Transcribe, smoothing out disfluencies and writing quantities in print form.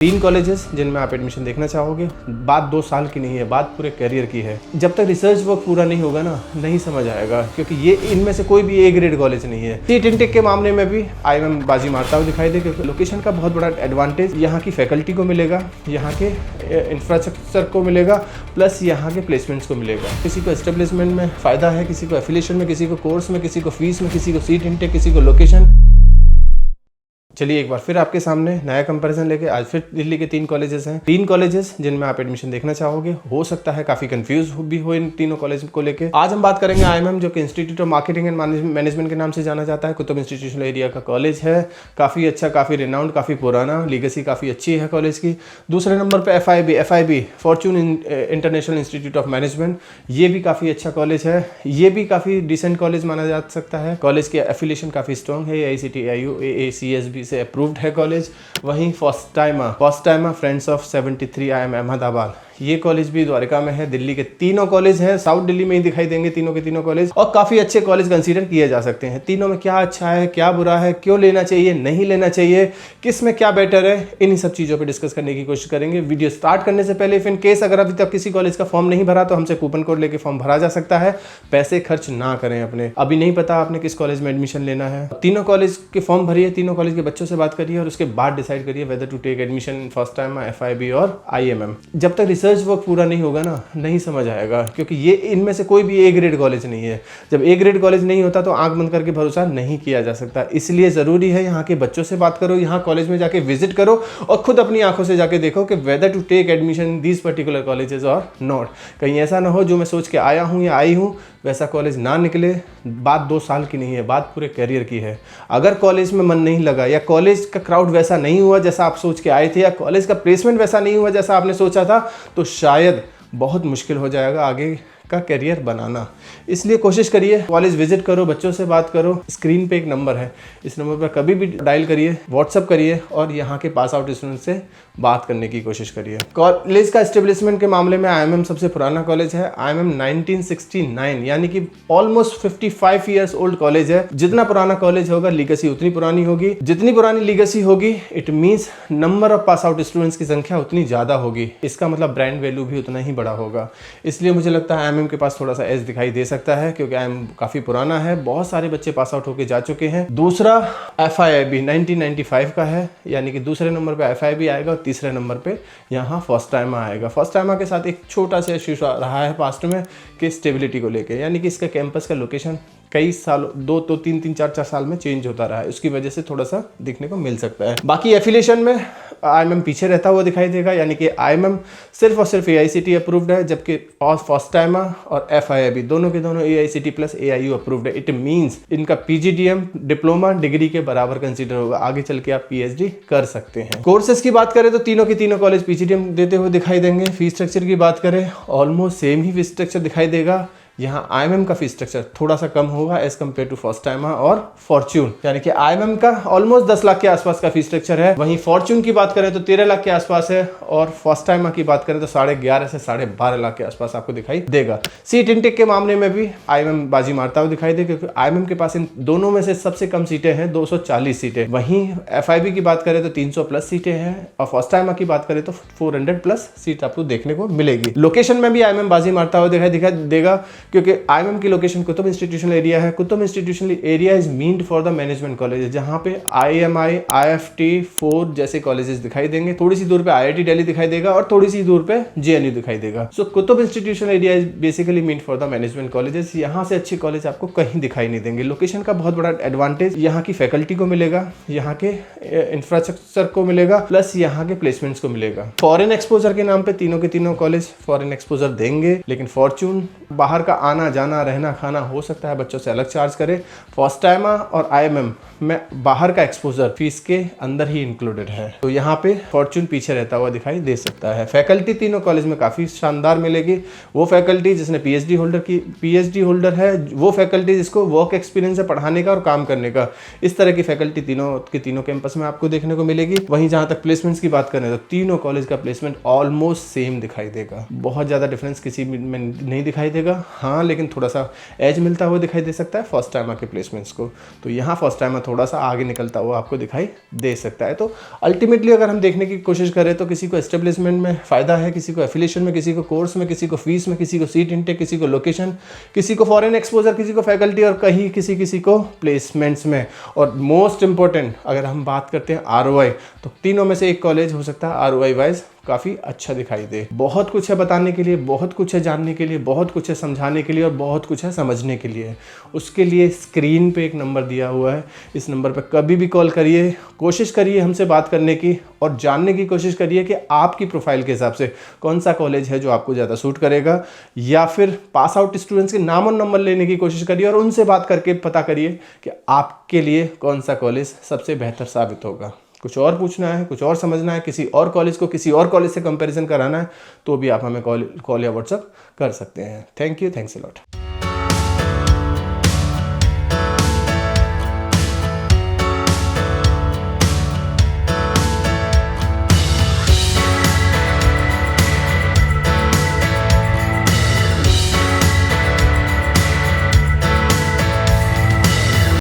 3 colleges जिनमें आप admission देखना चाहोगे। बात 2 साल की नहीं है, बात पूरे करियर की है। जब तक रिसर्च वर्क पूरा नहीं होगा ना, नहीं समझ आएगा, क्योंकि ये इनमें से कोई भी ए ग्रेड कॉलेज नहीं है। सीट इनटेक के मामले में भी आईएमएम बाजी मारता हुआ दिखाई दे, क्योंकि लोकेशन का बहुत बड़ा एडवांटेज यहाँ की फैकल्टी को मिलेगा, यहाँ के इंफ्रास्ट्रक्चर को मिलेगा, प्लस यहाँ के प्लेसमेंट्स को मिलेगा। किसी को एस्टेब्लिशमेंट में फ़ायदा है, किसी को एफिलिएशन में, किसी को कोर्स में, किसी को फीस में, किसी को सीट इनटेक, किसी को लोकेशन। चलिए एक बार फिर आपके सामने नया कंपैरिजन लेके आज फिर दिल्ली के 3 कॉलेजेस हैं। 3 कॉलेजेस जिनमें आप एडमिशन देखना चाहोगे। हो सकता है काफ़ी कंफ्यूज भी हो इन तीनों कॉलेज को लेके। आज हम बात करेंगे आईएमएम, जो कि institute of marketing and management के नाम से जाना जाता है। कुतुब इंस्टीट्यूशनल एरिया का कॉलेज है। काफ़ी अच्छा, काफ़ी रिनाउंड, काफ़ी पुराना, लीगेसी काफ़ी अच्छी है कॉलेज की। दूसरे नंबर पर FIB Fortune international institute of management. ये भी काफ़ी अच्छा कॉलेज है। ये भी काफ़ी डिसेंट कॉलेज माना जा सकता है। कॉलेज की एफिलिएशन काफ़ी स्ट्रॉन्ग है। AICTE AIU AACSB से अप्रूव्ड है कॉलेज। वहीं फॉस्टाइमा फ्रेंड्स ऑफ 73 IIM अहमदाबाद, ये कॉलेज भी द्वारका में है। दिल्ली के तीनों कॉलेज हैं, साउथ दिल्ली में ही दिखाई देंगे तीनों के तीनों कॉलेज, और काफ़ी अच्छे कॉलेज कंसीडर किए जा सकते हैं। तीनों में क्या अच्छा है, क्या बुरा है, क्यों लेना चाहिए, नहीं लेना चाहिए, किस में क्या बेटर है, इन्हीं सब चीज़ों पे डिस्कस करने की कोशिश करेंगे। वीडियो स्टार्ट करने से पहले, इफ इन केस अगर अभी तक किसी कॉलेज का फॉर्म नहीं भरा, तो हमसे कूपन कोड लेके फॉर्म भरा जा सकता है। पैसे खर्च ना करें अपने। अभी नहीं पता आपने किस कॉलेज में एडमिशन लेना है, तीनों कॉलेज के फॉर्म भरिए, तीनों कॉलेज के बच्चों से बात करिए, और उसके बाद डिसाइड करिए वेदर टू टेक एडमिशन फॉस्टाइमा, FIB और IMM। जब तक रिसर्च वर्क पूरा नहीं होगा ना, नहीं समझ आएगा, क्योंकि ये इनमें से कोई भी ए ग्रेड कॉलेज नहीं है। जब ए ग्रेड कॉलेज नहीं होता तो आंख बंद करके भरोसा नहीं किया जा सकता। इसलिए ज़रूरी है यहाँ के बच्चों से बात करो, यहाँ कॉलेज में जाके विजिट करो, और खुद अपनी आंखों से जाके देखो कि whether to take admission these particular colleges और नॉट। कहीं ऐसा ना हो जो मैं सोच के आया हूँ या आई हूँ वैसा कॉलेज ना निकले। बात 2 साल की नहीं है, बात पूरे करियर की है। अगर कॉलेज में मन नहीं लगा, या कॉलेज का क्राउड वैसा नहीं हुआ जैसा आप सोच के आए थे, या कॉलेज का प्लेसमेंट वैसा नहीं हुआ जैसा आपने सोचा था, तो शायद बहुत मुश्किल हो जाएगा आगे का करियर बनाना। इसलिए कोशिश करिए, कॉलेज विजिट करो, बच्चों से बात करो। स्क्रीन पे एक नंबर है, इस नंबर पर कभी भी डायल करिए, व्हाट्सअप करिए, और यहाँ के पास आउट स्टूडेंट से बात करने की कोशिश करिए। कॉलेज का एस्टेब्लिशमेंट के मामले में आईएमएम सबसे पुराना कॉलेज है। आईएमएम 1969, यानी कि ऑलमोस्ट 55 ईयर्स ओल्ड कॉलेज है। जितना पुराना कॉलेज होगा, लीगेसी उतनी पुरानी होगी। जितनी पुरानी लीगेसी होगी, it means number of pass out students की संख्या उतनी ज़्यादा होगी। इसका मतलब ब्रांड वैल्यू भी उतना ही बड़ा होगा। इसलिए मुझे लगता है आईएमएम के पास थोड़ा सा एज दिखाई दे सकता है, क्योंकि आईएमएम काफ़ी पुराना है, बहुत सारे बच्चे पास आउट होकर जा चुके हैं। दूसरा FIB 1995 का है, यानी कि दूसरे नंबर पे FIB आएगा, और तीसरे नंबर पे यहाँ फॉस्टाइमा आएगा। फॉस्टाइमा के साथ एक छोटा सा इशू रहा है पास्ट में कि स्टेबिलिटी को लेके, यानी कि इसका कैंपस का लोकेशन कई साल 2-3-4 साल में चेंज होता रहा है, उसकी वजह से थोड़ा सा दिखने को मिल सकता है। बाकी एफिलिएशन में आईएमएम पीछे रहता हुआ दिखाई देगा, यानी कि आईएमएम सिर्फ और सिर्फ AICTE अप्रूव्ड है, जबकि फॉस्टाइमा और FIB दोनों के दोनों AICTE प्लस AIU अप्रूव्ड है। इट मीन्स इनका PGDM डिप्लोमा डिग्री के बराबर कंसीडर होगा। आगे चल के आप PhD कर सकते हैं। कोर्सेज की बात करें तो तीनों के तीनों कॉलेज PGDM देते हुए दिखाई देंगे। फीस स्ट्रक्चर की बात करें, ऑलमोस्ट सेम ही फीस स्ट्रक्चर दिखाई देगा। यहाँ आईएमएम का फीस स्ट्रक्चर थोड़ा सा कम होगा एज कम्पेयर टू फॉस्टाइमा और फॉर्चून, यानी कि आईएमएम का ऑलमोस्ट 10 लाख के आसपास का फीस स्ट्रक्चर है। वहीं फॉर्चून की बात करें तो 13 लाख के आसपास है, और फॉस्टाइमा की बात करें तो 11.5 से 12.5 लाख के आसपास आपको दिखाई देगा। सीट इनटेक के मामले में भी आईएमएम बाजी मारता हुआ दिखाई दे, क्योंकि आईएमएम के पास इन दोनों में से सबसे कम सीटें हैं, 240 सीटें। वहीं FIB की बात करें तो 300 प्लस सीटें हैं, और फॉस्टाइमा की बात करें तो 400 प्लस सीट आपको देखने को मिलेगी। लोकेशन में भी आईएमएम बाजी मारता हुआ दिखाई देगा, क्योंकि आईएमएम की लोकेशन कुतुब इंस्टीट्यूशनल एरिया है। Qutub institutional area is meant for the management college, जहां पे IMI, IFT, 4 जैसे कॉलेजेस दिखाई देंगे। थोड़ी सी दूर पे IIT दिल्ली दिखाई देगा, और थोड़ी सी दूर पे JNU दिखाई देगा। So Qutub institutional area is basically meant for the management colleges. यहाँ से अच्छे कॉलेज आपको कहीं दिखाई नहीं देंगे। लोकेशन का बहुत बड़ा एडवांटेज यहाँ की फैकल्टी को मिलेगा, यहाँ के इंफ्रास्ट्रक्चर को मिलेगा, प्लस यहाँ के प्लेसमेंट्स को मिलेगा। फॉरेन एक्सपोजर के नाम पे तीनों के तीनों कॉलेज फॉरेन एक्सपोजर देंगे, लेकिन फॉर्चून बाहर का आना जाना, रहना खाना हो सकता है बच्चों से अलग चार्ज करे। फॉस्टाइमा और आईएमएम में बाहर का एक्सपोजर फीस के अंदर ही इंक्लूडेड है, तो यहाँ पे फॉर्चून पीछे रहता हुआ दिखाई दे सकता है। फैकल्टी तीनों कॉलेज में काफ़ी शानदार मिलेगी। वो फैकल्टी जिसने PhD होल्डर है, वो फैकल्टी जिसको वर्क एक्सपीरियंस है पढ़ाने का और काम करने का, इस तरह की फैकल्टी तीनों के तीनों कैंपस में आपको देखने को मिलेगी। वहीं जहाँ तक प्लेसमेंट्स की बात करें तो तीनों कॉलेज का प्लेसमेंट ऑलमोस्ट सेम दिखाई देगा, बहुत ज़्यादा डिफरेंस किसी में नहीं दिखाई देगा। हाँ, हाँ, लेकिन थोड़ा सा एज मिलता हुआ दिखाई दे सकता है फर्स्ट टाइमर के प्लेसमेंट्स को। तो यहाँ फर्स्ट टाइमर थोड़ा सा आगे निकलता हुआ आपको दिखाई दे सकता है। तो अल्टीमेटली अगर हम देखने की कोशिश करें तो किसी को एस्टेब्लिशमेंट में फ़ायदा है, किसी को एफिलिएशन में, किसी को कोर्स में, किसी को फीस में, किसी को सीट इंटेक, किसी को लोकेशन, किसी को फॉरेन एक्सपोजर, किसी को फैकल्टी और कहीं किसी को प्लेसमेंट्स में। और मोस्ट इंपॉर्टेंट अगर हम बात करते हैं ROI, तो तीनों में से एक कॉलेज हो सकता है ROI वाइज काफ़ी अच्छा दिखाई दे। बहुत कुछ है बताने के लिए, बहुत कुछ है जानने के लिए, बहुत कुछ है समझाने के लिए और बहुत कुछ है समझने के लिए। उसके लिए स्क्रीन पे एक नंबर दिया हुआ है, इस नंबर पे कभी भी कॉल करिए, कोशिश करिए हमसे बात करने की और जानने की कोशिश करिए कि आपकी प्रोफाइल के हिसाब से कौन सा कॉलेज है जो आपको ज़्यादा सूट करेगा, या फिर पास आउट स्टूडेंट्स के नाम और नंबर लेने की कोशिश करिए और उनसे बात करके पता करिए कि आपके लिए कौन सा कॉलेज सबसे बेहतर साबित होगा। कुछ और पूछना है, कुछ और समझना है, किसी और कॉलेज को किसी और कॉलेज से कंपैरिजन कराना है, तो भी आप हमें कॉल या व्हाट्सएप कर सकते हैं। Thank you, thanks a lot.